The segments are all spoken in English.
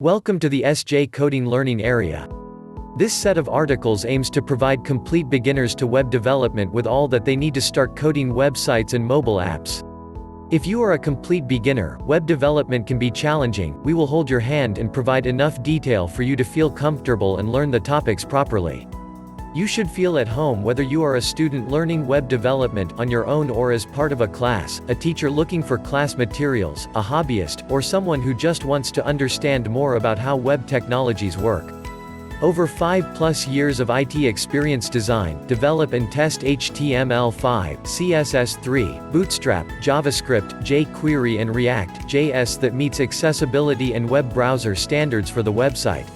Welcome to the SJ Coding Learning Area. This set of articles aims to provide complete beginners to web development with all that they need to start coding websites and mobile apps. If you are a complete beginner, web development can be challenging. We will hold your hand and provide enough detail for you to feel comfortable and learn the topics properly. You should feel at home whether you are a student learning web development on your own or as part of a class, a teacher looking for class materials, a hobbyist, or someone who just wants to understand more about how web technologies work. Over 5+ years of IT experience. Design, develop and test HTML5, CSS3, Bootstrap, JavaScript, jQuery and React.js that meets accessibility and web browser standards for the website.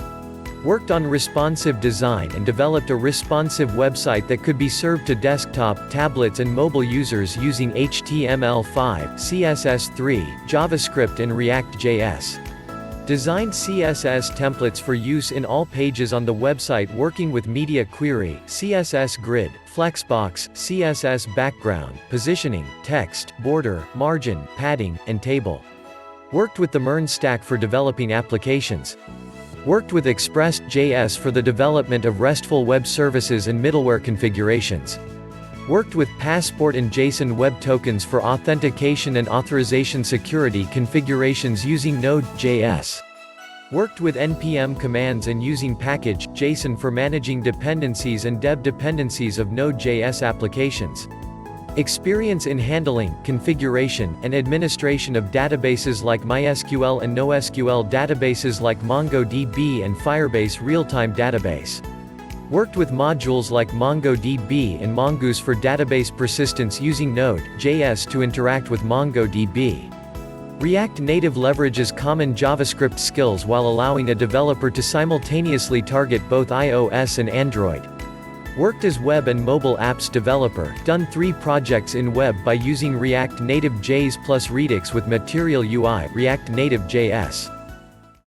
Worked on responsive design and developed a responsive website that could be served to desktop, tablets and mobile users using HTML5, CSS3, JavaScript and React.js. Designed CSS templates for use in all pages on the website working with Media Query, CSS Grid, Flexbox, CSS Background, Positioning, Text, Border, Margin, Padding, and Table. Worked with the MERN stack for developing applications. Worked with Express.js for the development of RESTful web services and middleware configurations. Worked with Passport and JSON web tokens for authentication and authorization security configurations using Node.js. Worked with NPM commands and using package.json for managing dependencies and dev-dependencies of Node.js applications. Experience in handling, configuration, and administration of databases like MySQL and NoSQL, databases like MongoDB and Firebase real-time database. Worked with modules like MongoDB and Mongoose for database persistence using Node.js to interact with MongoDB. React Native leverages common JavaScript skills while allowing a developer to simultaneously target both iOS and Android. Worked as web and mobile apps developer, done 3 projects in web by using React Native JS plus Redux with Material UI, React Native JS.